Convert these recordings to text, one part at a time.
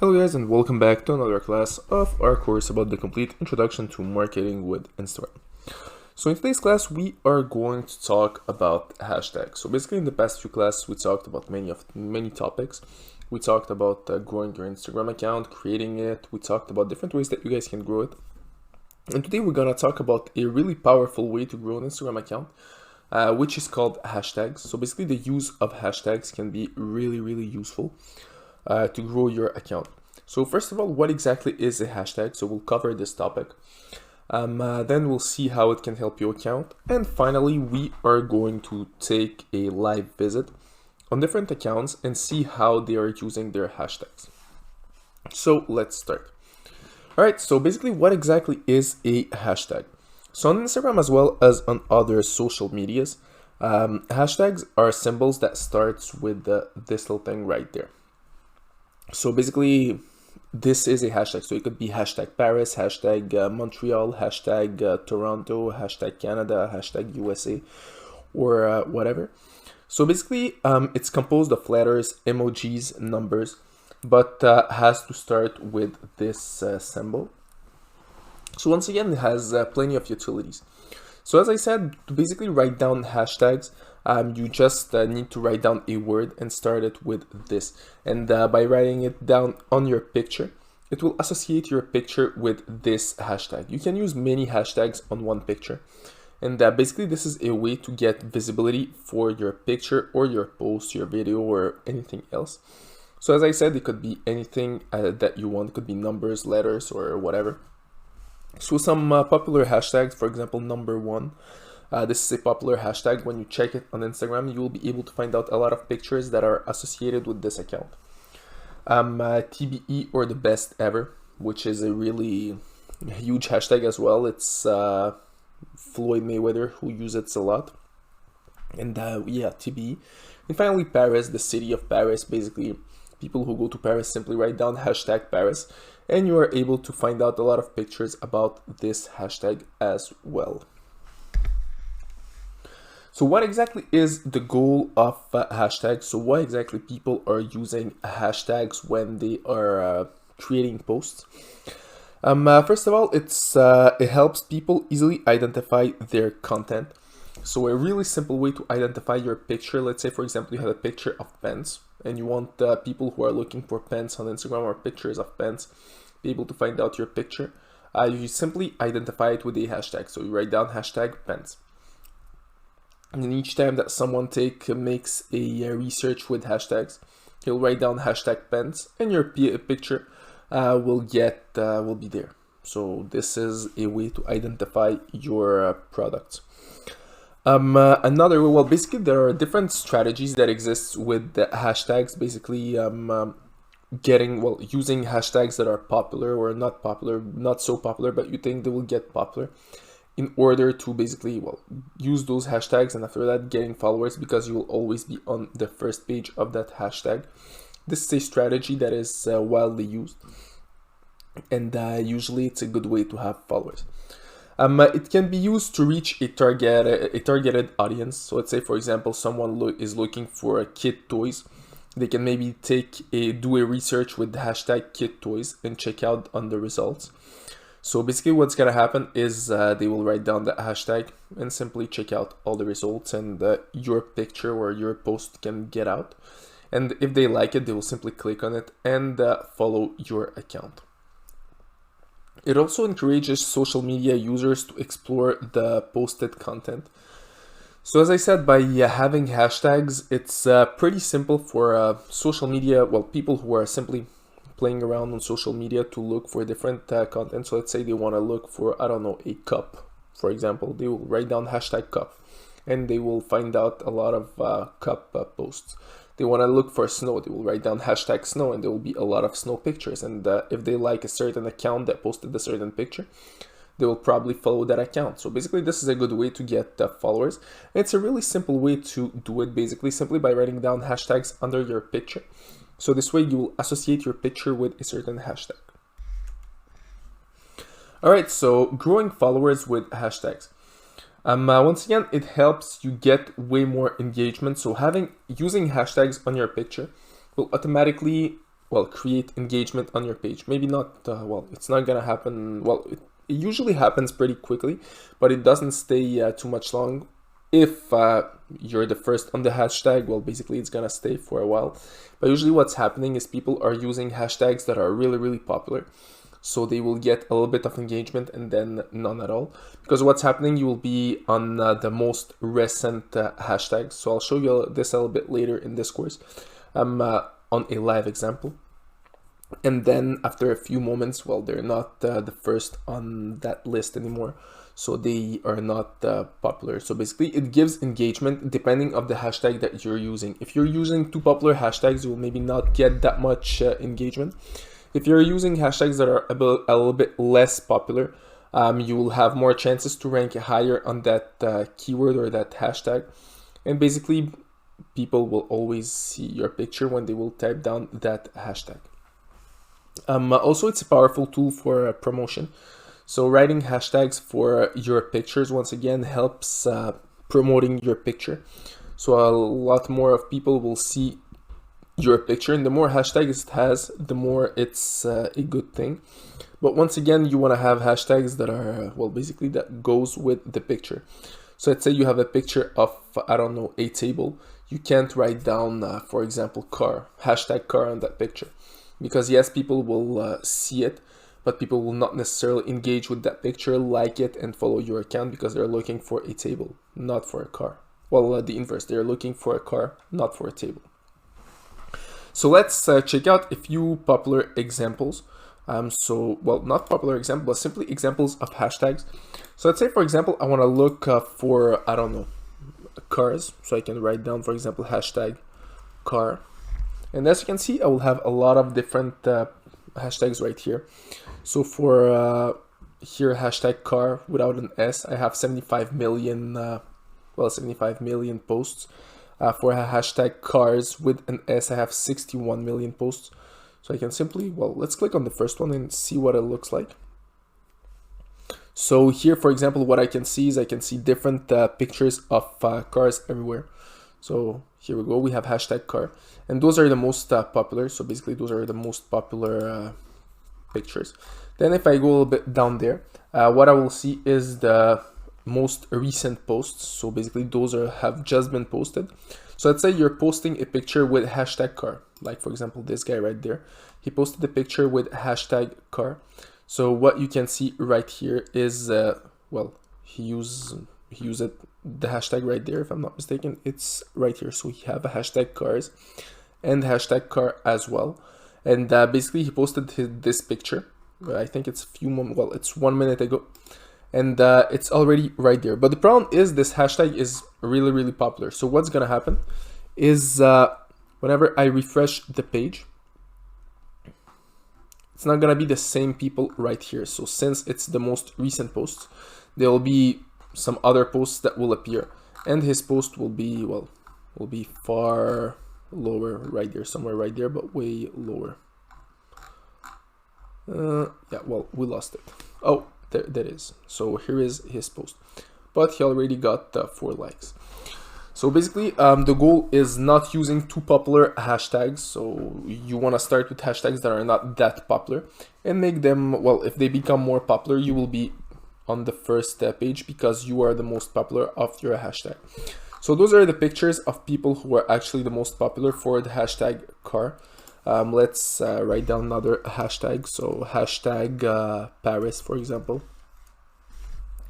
Hello guys, and welcome back to another class of our course about the complete introduction to marketing with Instagram. So in today's class we are going to talk about hashtags. So basically in the past few classes we talked about many topics. We talked about growing your Instagram account, creating it. We talked about different ways that you guys can grow it. And today we're going to talk about a really powerful way to grow an Instagram account, which is called hashtags. So basically the use of hashtags can be really useful to grow your account. So first of all, what exactly is a hashtag? So we'll cover this topic. Then we'll see how it can help your account. And finally, we are going to take a live visit on different accounts and see how they are using their hashtags. So let's start. All right, so basically what exactly is a hashtag? So on Instagram as well as on other social medias, hashtags are symbols that starts with this little thing right there. So basically, this is a hashtag. So it could be hashtag Paris, hashtag Montreal, hashtag Toronto, hashtag Canada, hashtag USA, or whatever. So basically, it's composed of letters, emojis, numbers, but has to start with this symbol. So once again, it has plenty of utilities. So as I said, to basically write down hashtags, you just need to write down a word and start it with this. And by writing it down on your picture, it will associate your picture with this hashtag. You can use many hashtags on one picture. And basically, this is a way to get visibility for your picture or your post, your video, or anything else. So as I said, it could be anything that you want. It could be numbers, letters, or whatever. So some popular hashtags, for example, _1. This is a popular hashtag. When you check it on Instagram, you will be able to find out a lot of pictures that are associated with this account. TBE, or the best ever, which is a really huge hashtag as well. It's Floyd Mayweather who uses it a lot. And yeah, TBE. And finally, Paris, the city of Paris. Basically, people who go to Paris simply write down hashtag Paris, and you are able to find out a lot of pictures about this hashtag as well. So what exactly is the goal of hashtags? So why exactly people are using hashtags when they are creating posts? First of all, it helps people easily identify their content. So a really simple way to identify your picture, let's say for example you have a picture of pens and you want people who are looking for pens on Instagram or pictures of pens be able to find out your picture. You simply identify it with a hashtag. So you write down hashtag pens. And each time that someone makes a research with hashtags, he'll write down hashtag pens, and your picture will be there. So this is a way to identify your products. Basically there are different strategies that exist with the hashtags. Basically, using hashtags that are popular or not so popular, but you think they will get popular, in order to basically use those hashtags, and after that getting followers, because you will always be on the first page of that hashtag. This is a strategy that is widely used, and usually it's a good way to have followers. It can be used to reach a targeted audience. So let's say for example someone is looking for kid toys. They can maybe do a research with the hashtag kid toys and check out on the results. So basically what's gonna happen is they will write down the hashtag and simply check out all the results, and your picture or your post can get out. And if they like it, they will simply click on it and follow your account. It also encourages social media users to explore the posted content. So as I said, by having hashtags, it's pretty simple for social media, people who are simply playing around on social media to look for different content. So let's say they want to look for, I don't know, a cup, for example. They will write down hashtag cup, and they will find out a lot of cup posts. They want to look for snow, they will write down hashtag snow, and there will be a lot of snow pictures. And if they like a certain account that posted a certain picture, they will probably follow that account. So basically this is a good way to get followers. And it's a really simple way to do it, basically simply by writing down hashtags under your picture. So this way you will associate your picture with a certain hashtag. All right, so growing followers with hashtags. Once again, it helps you get way more engagement. So using hashtags on your picture will automatically well, create engagement on your page. Maybe not, well, it's not gonna happen, well, it usually happens pretty quickly, but it doesn't stay too much long. If you're the first on the hashtag, well, basically it's gonna stay for a while. But usually what's happening is people are using hashtags that are really, really popular. So they will get a little bit of engagement and then none at all. Because what's happening, you will be on the most recent hashtags. So I'll show you this a little bit later in this course. I'm on a live example. And then after a few moments, well, they're not the first on that list anymore. So they are not popular. So basically it gives engagement depending of the hashtag that you're using. If you're using two popular hashtags, you will maybe not get that much engagement. If you're using hashtags that are a little bit less popular, you will have more chances to rank higher on that keyword or that hashtag. And basically, people will always see your picture when they will type down that hashtag. Also, it's a powerful tool for promotion. So writing hashtags for your pictures, once again, helps promoting your picture. So a lot more of people will see your picture, and the more hashtags it has, the more it's a good thing. But once again, you want to have hashtags that are, well, basically that goes with the picture. So let's say you have a picture of, I don't know, a table. You can't write down, for example, car, hashtag car on that picture. Because yes, people will see it, but people will not necessarily engage with that picture, like it, and follow your account because they're looking for a table, not for a car. Well, the inverse, they're looking for a car, not for a table. So let's check out a few popular examples. Well, not popular examples, but simply examples of hashtags. So let's say, for example, I want to look for, I don't know, cars. So I can write down, for example, hashtag car. And as you can see, I will have a lot of different hashtags right here. So for here, hashtag car without an S, I have 75 million, 75 million posts. For a hashtag cars with an S, I have 61 million posts. So I can simply, well, let's click on the first one and see what it looks like. So here, for example, what I can see is I can see different pictures of cars everywhere. So here we go, we have hashtag car, and those are the most popular. So basically those are the most popular pictures. Then if I go a little bit down there, what I will see is the most recent posts. So basically those have just been posted. So let's say you're posting a picture with hashtag car, like for example this guy right there, he posted a picture with hashtag car. So what you can see right here is well, he used the hashtag right there, if I'm not mistaken. It's right here. So we have a hashtag cars and hashtag car as well. And basically he posted this picture, I think it's it's 1 minute ago. And it's already right there. But the problem is this hashtag is really, really popular. So what's gonna happen is whenever I refresh the page, it's not gonna be the same people right here. So since it's the most recent posts, there will be some other posts that will appear, and his post will be, well, will be far lower right there, somewhere right there, but way lower. Yeah, well, we lost it. Oh, there that is. So here is his post, but he already got 4 likes. So basically the goal is not using too popular hashtags. So you want to start with hashtags that are not that popular and make them, well, if they become more popular, you will be on the first page because you are the most popular of your hashtag. So those are the pictures of people who are actually the most popular for the hashtag car. Let's write down another hashtag. So hashtag Paris, for example.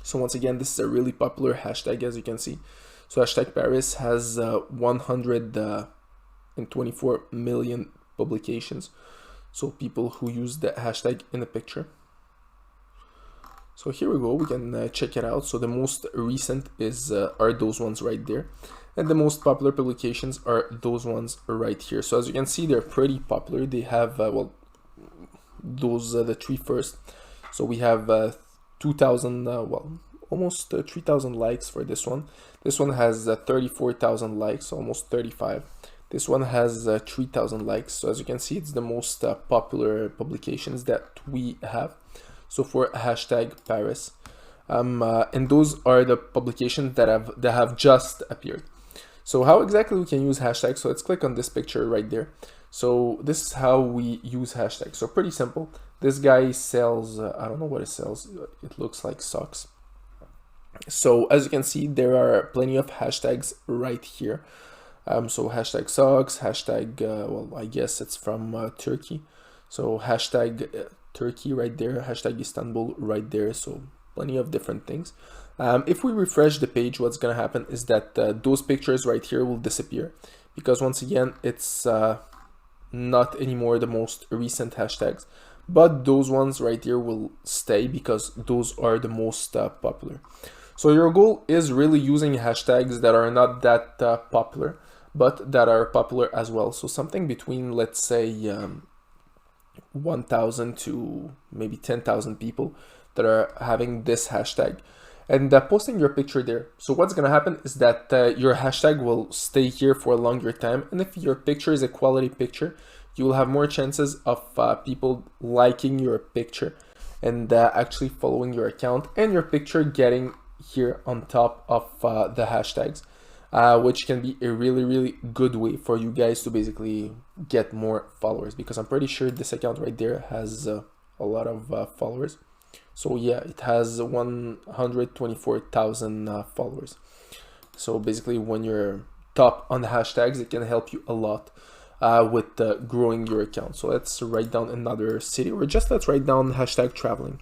So once again, this is a really popular hashtag, as you can see. So hashtag Paris has 124 million publications. So people who use the hashtag in a picture. So here we go, we can check it out. So the most recent is are those ones right there, and the most popular publications are those ones right here. So as you can see, they're pretty popular. They have well, those the 3 first. So we have 2,000 well, almost 3,000 likes for this one. This one has 34,000 likes, almost 35. This one has 3,000 likes. So as you can see, it's the most popular publications that we have. So for hashtag Paris, and those are the publications that have just appeared. So how exactly we can use hashtags? So let's click on this picture right there. So this is how we use hashtags. So pretty simple. This guy sells, I don't know what it sells. It looks like socks. So as you can see, there are plenty of hashtags right here. So hashtag socks, hashtag, well, I guess it's from Turkey. So hashtag Turkey right there, hashtag Istanbul right there. So plenty of different things. If we refresh the page, what's gonna happen is that those pictures right here will disappear, because once again, it's not anymore the most recent hashtags, but those ones right here will stay because those are the most popular. So your goal is really using hashtags that are not that popular, but that are popular as well. So something between, let's say, 1,000 to maybe 10,000 people that are having this hashtag, and posting your picture there. So what's gonna happen is that your hashtag will stay here for a longer time, and if your picture is a quality picture, you will have more chances of people liking your picture and actually following your account, and your picture getting here on top of the hashtags, which can be a really good way for you guys to basically get more followers, because I'm pretty sure this account right there has a lot of followers. So yeah, it has 124,000 followers. So basically, when you're top on the hashtags, it can help you a lot with growing your account. So let's write down another city, or just let's write down hashtag traveling.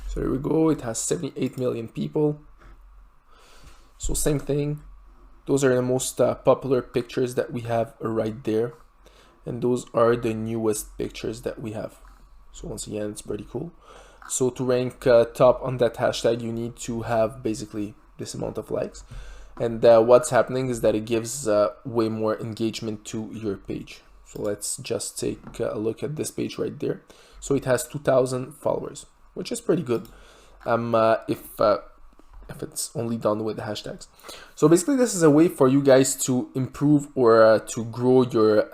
So here we go, it has 78 million people. So same thing, those are the most popular pictures that we have right there, and those are the newest pictures that we have. So once again, it's pretty cool. So to rank top on that hashtag, you need to have basically this amount of likes, and what's happening is that it gives way more engagement to your page. So let's just take a look at this page right there. So it has 2,000 followers, which is pretty good if it's only done with hashtags. So basically, this is a way for you guys to improve or to grow your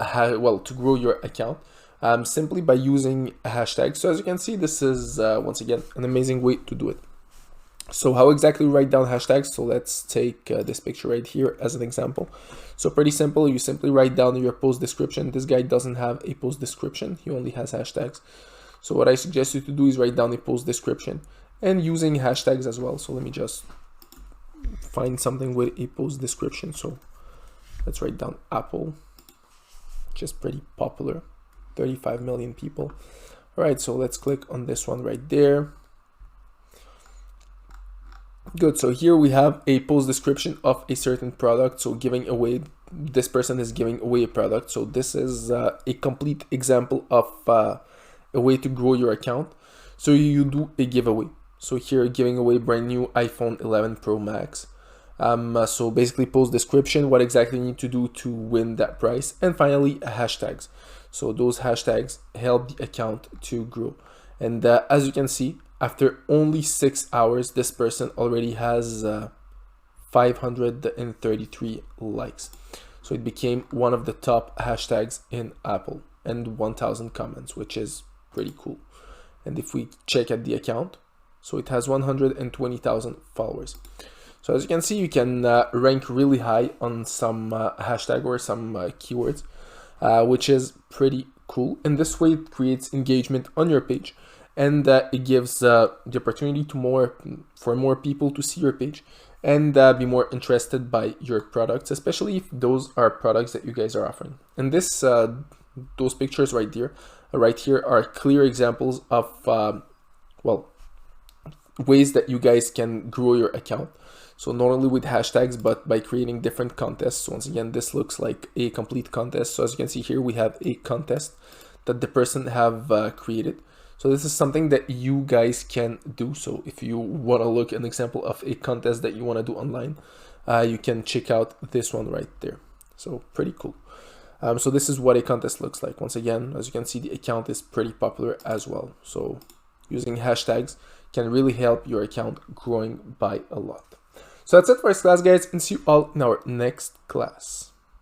account simply by using hashtags. So as you can see, this is once again an amazing way to do it. So how exactly write down hashtags? So let's take this picture right here as an example. So pretty simple, you simply write down your post description. This guy doesn't have a post description, he only has hashtags. So what I suggest you to do is write down a post description and using hashtags as well. So let me just find something with a post description. So let's write down Apple, which is pretty popular, 35 million people. All right, so let's click on this one right there. Good, so here we have a post description of a certain product. So giving away, this person is giving away a product. So this is a complete example of a way to grow your account. So you do a giveaway. So here, giving away brand new iPhone 11 Pro Max. So basically, post description, what exactly you need to do to win that prize, and finally hashtags. So those hashtags help the account to grow. And as you can see, after only 6 hours, this person already has 533 likes. So it became one of the top hashtags in Apple, and 1,000 comments, which is pretty cool. And if we check at the account, so it has 120,000 followers. So as you can see, you can rank really high on some hashtag or some keywords, which is pretty cool. And this way it creates engagement on your page, and it gives the opportunity to for more people to see your page and be more interested by your products, especially if those are products that you guys are offering. And this those pictures right here are clear examples of ways that you guys can grow your account. So not only with hashtags, but by creating different contests. So once again, this looks like a complete contest. So as you can see here, we have a contest that the person have created. So this is something that you guys can do. So if you want to look at an example of a contest that you want to do online, you can check out this one right there. So pretty cool. So this is what a contest looks like. Once again, as you can see, the account is pretty popular as well. So using hashtags can really help your account growing by a lot. So that's it for this class, guys, and see you all in our next class.